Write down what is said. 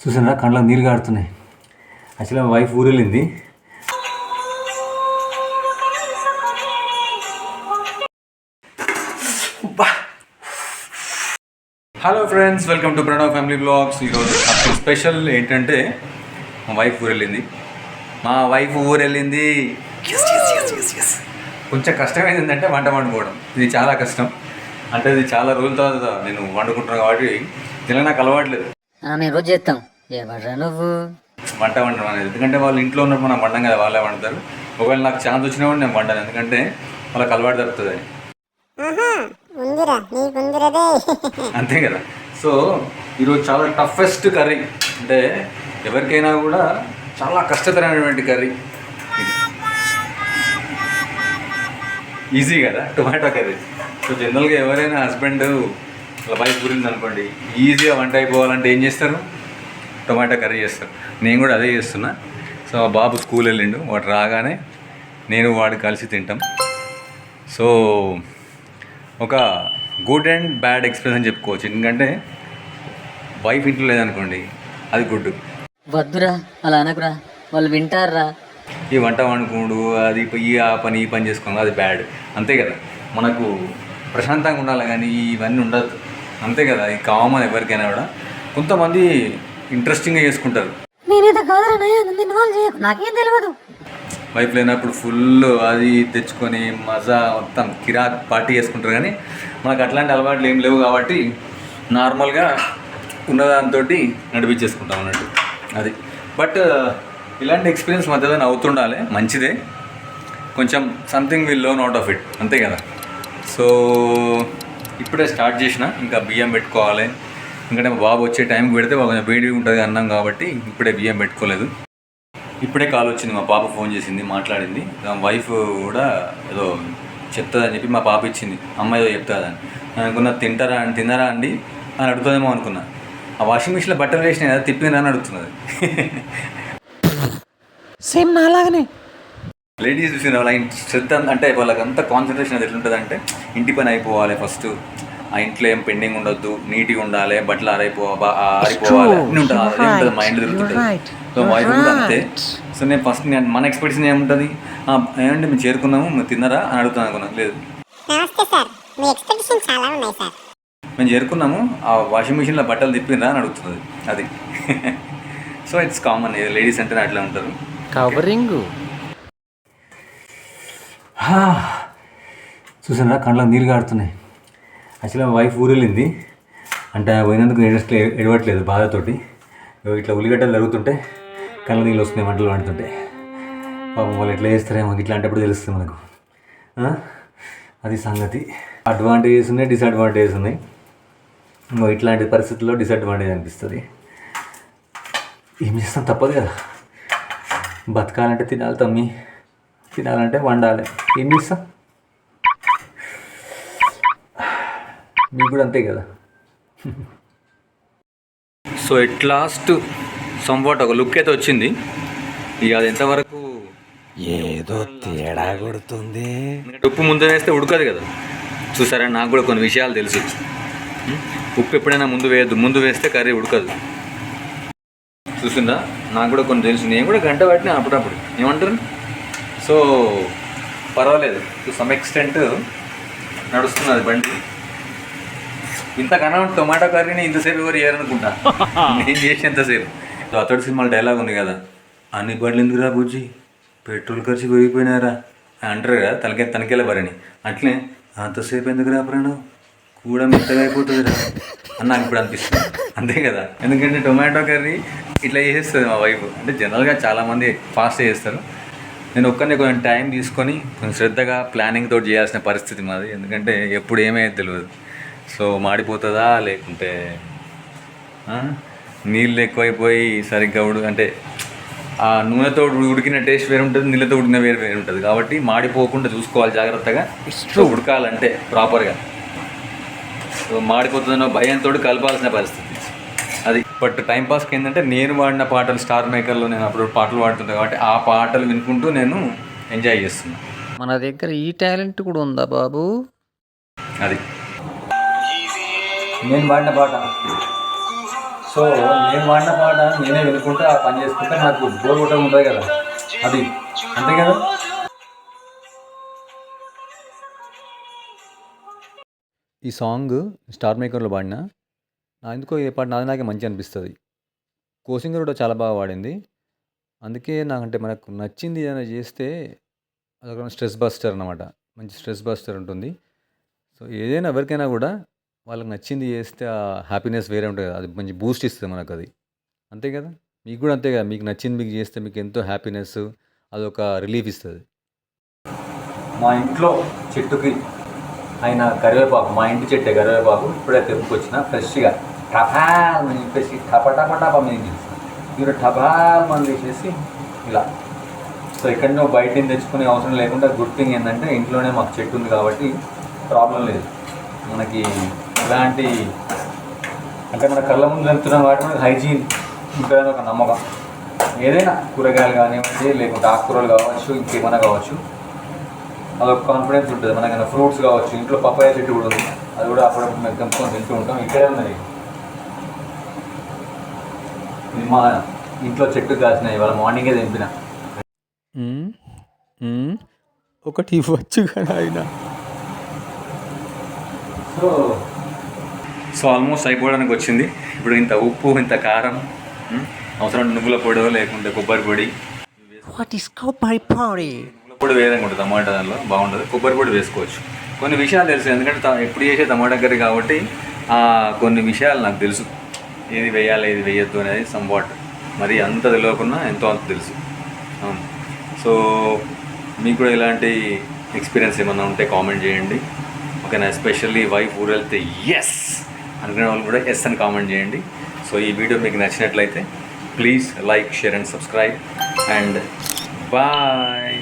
చూసారా కళ్ళకు నీళ్ళు కారుతున్నాయి. యాక్చువల్గా మా వైఫ్ ఊరు వెళ్ళింది. Hello friends, welcome to Pranav family blogs. ఈరోజు సంథింగ్ స్పెషల్ ఏంటంటే మా వైఫ్ ఊరు వెళ్ళింది. కొంచెం కష్టమైంది ఏంటంటే వంట వండుకోవడం. ఇది చాలా కష్టం. అంటే ఇది చాలా రోజుల తర్వాత నేను వండుకుంటున్నాను కాబట్టి ఇలా నాకు అలవాట్లేదు. మేము రోజు చేస్తాం నువ్వు వంట వండడం అనేది. ఎందుకంటే వాళ్ళు ఇంట్లో ఉన్నప్పుడు మనం వండం కదా, వాళ్ళే వండుతారు. ఒకవేళ నాకు ఛాన్స్ వచ్చినా కూడా నేను వండాను, ఎందుకంటే వాళ్ళకి అలవాటు తప్పుతుంది అని. అంతే కదా. సో ఈరోజు చాలా టఫెస్ట్ కర్రీ, అంటే ఎవరికైనా కూడా చాలా కష్టతరమైనటువంటి కర్రీ ఇది. ఈజీ కదా టొమాటో కర్రీ. సో జనరల్గా ఎవరైనా హస్బెండ్ వాళ్ళ వైఫ్ గురించి అనుకోండి, ఈజీగా వంట అయిపోవాలంటే ఏం చేస్తారు? టొమాటో కర్రీ చేస్తారు. నేను కూడా అదే చేస్తున్నా. సో బాబు స్కూల్ వెళ్ళిండు, వాడు రాగానే నేను వాడు కలిసి తింటాం. సో ఒక గుడ్ అండ్ బ్యాడ్ ఎక్స్పీరియన్స్ అని చెప్పుకోవచ్చు. ఎందుకంటే వైఫ్ ఇంట్లో లేదనుకోండి, అది గుడ్. వద్దురా అలా అనకురా, వాళ్ళు వింటారా. ఈ వంట వండుకోడు, అది ఈ పని చేసుకోండి, అది బ్యాడ్. అంతే కదా, మనకు ప్రశాంతంగా ఉండాలి కానీ ఇవన్నీ ఉండదు. అంతే కదా, ఇది కామన్ ఎవరికైనా కూడా. కొంతమంది ఇంట్రెస్టింగ్గా చేసుకుంటారు. నాకేం తెలియదు. వైఫ్ లేనప్పుడు ఫుల్ అది తెచ్చుకొని మజా మొత్తం కిరాక్ పార్టీ చేసుకుంటారు. కానీ మనకు అట్లాంటి అలవాట్లు ఏం లేవు కాబట్టి నార్మల్గా ఉన్నదాంతో నడిపించేసుకుంటాం అన్నట్టు అది. బట్ ఇలాంటి ఎక్స్పీరియన్స్ మధ్యలో అవుతుండాలి, మంచిదే. కొంచెం something will learn out of it, అంతే కదా. సో ఇప్పుడే స్టార్ట్ చేసిన, ఇంకా బియ్యం పెట్టుకోవాలి. ఎందుకంటే మా బాబు వచ్చే టైంకి పెడితే కొంచెం వేడి ఉంటుంది అన్నం కాబట్టి ఇప్పుడే బియ్యం పెట్టుకోలేదు. ఇప్పుడే కాల్ వచ్చింది, మా పాప ఫోన్ చేసింది, మాట్లాడింది. వైఫ్ కూడా ఏదో చెప్తుందని చెప్పి మా పాప ఇచ్చింది, అమ్మ ఏదో చెప్తుందని. నేను అనుకున్నా తిన్నారా అండి అని అడుగుతుందేమో అనుకున్నా. ఆ వాషింగ్ మిషన్లో బట్టలు వేసినాయి కదా, తిప్పినా అని అడుగుతున్నది. సేమ్ నాలాగనే లేడీస్ చూసిన వాళ్ళ శ్రద్ధ, అంటే వాళ్ళకి అంత కాన్సన్ట్రేషన్ అది ఎట్లుంటుంది అంటే, ఇంటి పని అయిపోవాలి ఫస్ట్, ఆ ఇంట్లో ఏం పెండింగ్ ఉండొద్దు, నీట్గా ఉండాలి, బట్టలు ఆరిపోవాలి అన్నీ ఉంటుంది. అదే ఉంటుంది, మైండ్ తిరుగుతుంటుంది. సో వైఫ్ కూడా అంతే. సో నేను ఫస్ట్ మన ఎక్స్పెక్టేషన్ ఏముంటుంది, ఏమంటే మేము చేరుకున్నాము, మీరు తిన్నారా అని అడుగుతాను అనుకున్నాను. లేదు, మేము చేరుకున్నాము, ఆ వాషింగ్ మిషన్లో బట్టలు తిప్పినరా అని అడుగుతుంది అది. సో ఇట్స్ కామన్, లేడీస్ అంటేనే అట్లా ఉంటారు. కవరింగ్ చూసారా కళ్ళకు నీళ్ళు కారుతున్నాయి. యాక్చువల్గా మా వైఫ్ ఊరు వెళ్ళింది, అంటే పోయినందుకు ఎడవట్లేదు బాధతోటి. ఇట్లా ఉల్లిగడ్డలు జరుగుతుంటే కళ్ళ నీళ్ళు వస్తున్నాయి, మంటలు వండుతుంటే. పాపం వాళ్ళు ఎట్లా చేస్తారేమో, ఇట్లాంటప్పుడు తెలుస్తుంది మనకు. అది సంగతి. అడ్వాంటేజెస్ ఉన్నాయి, డిసడ్వాంటేజెస్ ఉన్నాయి. ఇట్లాంటి పరిస్థితుల్లో డిసడ్వాంటేజ్ అనిపిస్తుంది. ఏం చేస్తాం, తప్పదు కదా. బతకాలంటే తినాలి తమ్మి, తినాలంటే వండాలి. ఏం చేస్తాం, మీకు కూడా అంతే కదా. సో ఎట్ లాస్ట్ సంవాట్ ఒక లుక్ అయితే వచ్చింది. ఇక అది ఎంతవరకు ఏదో తేడా కొడుతుంది. ఉప్పు ముందు వేస్తే ఉడకదు కదా. చూసారా, నాకు కూడా కొన్ని విషయాలు తెలుసు. ఉప్పు ఎప్పుడైనా ముందు వేయద్దు, ముందు వేస్తే కర్రీ ఉడకదు. చూసిందా, నాకు కూడా కొన్ని తెలుసు. నేను కూడా గంట పట్టినా అప్పుడప్పుడు, ఏమంటారు. సో పర్వాలేదు, టు సమ్ ఎక్స్టెంట్ నడుస్తున్నది బండి. ఇంతకన్నా టొమాటో కర్రీని ఇంతసేపు ఎవరు చేయరనుకుంటా, నేను చేసేంతసేపు. అతడు సినిమాలో డైలాగ్ ఉంది కదా, అన్ని బండ్లు ఎందుకురా బుజ్జి, పెట్రోల్ ఖర్చు పెరిగిపోయినారా అంటారు కదా, తనకెళ్ళ బరని. అట్లే అంతసేపు ఎందుకు రాపరాను, కూడా మెత్తగా అయిపోతుందిరా అని నాకు ఇప్పుడు అనిపిస్తుంది. అంతే కదా, ఎందుకంటే టొమాటో కర్రీ ఇట్లా చేసేస్తుంది మా వైఫ్. అంటే జనరల్గా చాలామంది ఫాస్ట్ చేస్తారు. నేను ఒక్కరిని కొంచెం టైం తీసుకొని కొంచెం శ్రద్ధగా ప్లానింగ్ తోటి చేయాల్సిన పరిస్థితి మాది. ఎందుకంటే ఎప్పుడు ఏమయ్యేది తెలియదు. సో మాడిపోతుందా, లేకుంటే నీళ్ళు ఎక్కువైపోయి సరిగ్గా అంటే ఆ నూనెతో ఉడికిన టేస్ట్ వేరు ఉంటుంది, నీళ్ళతో ఉడికిన వేరు ఉంటుంది. కాబట్టి మాడిపోకుండా చూసుకోవాలి జాగ్రత్తగా. ఉడకాలంటే ప్రాపర్గా. సో మాడిపోతుందన్న భయంతో కలపాల్సిన పరిస్థితి అది. బట్ టైంపాస్కి ఏంటంటే, నేను వాడిన పాటలు స్టార్ మేకర్లో నేను అప్పుడు పాటలు పాడుతుంటాను కాబట్టి ఆ పాటలు వినుకుంటూ నేను ఎంజాయ్ చేస్తున్నాను. మన దగ్గర ఈ టాలెంట్ కూడా ఉందా బాబు? అది నేను పాడిన పాట సో నేను వాడిన పాట నేనే వినుకుంటా ఆ పని చేసుకుంటా నాకు బోర్ కొట్టడం ఉంటుంది కదా, అది అంతే కదా. ఈ సాంగ్ స్టార్ మేకర్లో పాడిన ఎందుకో ఏ పాట నాకే మంచి అనిపిస్తుంది. కోసింగర్ కూడా చాలా బాగా పాడింది. అందుకే నాకంటే మనకు నచ్చింది ఏదైనా చేస్తే అదొక స్ట్రెస్ బస్టర్ అన్నమాట. మంచి స్ట్రెస్ బస్టర్ ఉంటుంది. సో ఏదైనా ఎవరికైనా కూడా వాళ్ళకి నచ్చింది చేస్తే ఆ హ్యాపీనెస్ వేరే ఉంటుంది కదా, అది మంచి బూస్ట్ ఇస్తుంది మనకు అది. అంతే కదా, మీకు కూడా అంతే కదా, మీకు నచ్చింది మీకు చేస్తే మీకు ఎంతో హ్యాపీనెస్, అదొక రిలీఫ్ ఇస్తుంది. మా ఇంట్లో చెట్టుకి అయిన కరివేపాకు, మా ఇంటి చెట్టే కరివేపాకు ఇప్పుడే తెంపుకొచ్చిన ఫ్రెష్గా టపాల్ అని చెప్పేసి టపా మీద ఇవి టపాల్ మనం తీసేసి ఇలా. సో ఎక్కడో బయట తెచ్చుకునే అవసరం లేకుండా గుడ్ థింగ్ ఏంటంటే ఇంట్లోనే మాకు చెట్టు ఉంది కాబట్టి ప్రాబ్లం లేదు మనకి. ఇలాంటి అంటే మన కళ్ళ ముందు వెళ్తున్న వాటి మీద హైజీన్ ఉంటుందని ఒక నమ్మకం. ఏదైనా కూరగాయలు కానివ్వండి, లేకుంటే ఆకుకూరలు కావచ్చు, ఇంకేమైనా కావచ్చు, అదొక కాన్ఫిడెన్స్ ఉంటుంది. మనకైనా ఫ్రూట్స్ కావచ్చు, ఇంట్లో పప్పాయ చెట్టు కూడా ఉంది, అది కూడా అప్పుడప్పుడు మేము తెంపుకొని తింటూ ఉంటాం. ఇక్కడే ఉన్నది, ఇది మా ఇంట్లో చెట్టు కాసిన ఇవాళ మార్నింగే తెంపిన. ఒకటి ఇవ్వచ్చు కదా ఆయన. సో ఆల్మోస్ట్ అయిపోవడానికి వచ్చింది. ఇప్పుడు ఇంత ఉప్పు, ఇంత కారం, అవసరం నువ్వుల పొడి లేకుంటే కొబ్బరి పొడి. నువ్వుల పొడి వేరే ఉంటుంది టమాటా, దానిలో బాగుంటుంది. కొబ్బరి పొడి వేసుకోవచ్చు. కొన్ని విషయాలు తెలుసు, ఎందుకంటే ఎప్పుడు చేసే టమాటా కర్రీ కాబట్టి కొన్ని విషయాలు నాకు తెలుసు, ఏది వేయాలి ఏది వేయొద్దు అనేది సంవాట్. మరి అంత తెలియకున్నా ఎంతో అంత తెలుసు. సో మీకు కూడా ఇలాంటి ఎక్స్పీరియన్స్ ఏమన్నా ఉంటే కామెంట్ చేయండి, ఓకేనా. ఎస్పెషల్లీ వైఫ్ ఊరు వెళ్తే ఎస్ అనుకునే వాళ్ళు కూడా ఎస్ అని కామెంట్ చేయండి. సో ఈ వీడియో మీకు నచ్చినట్లయితే please like, share and subscribe and bye.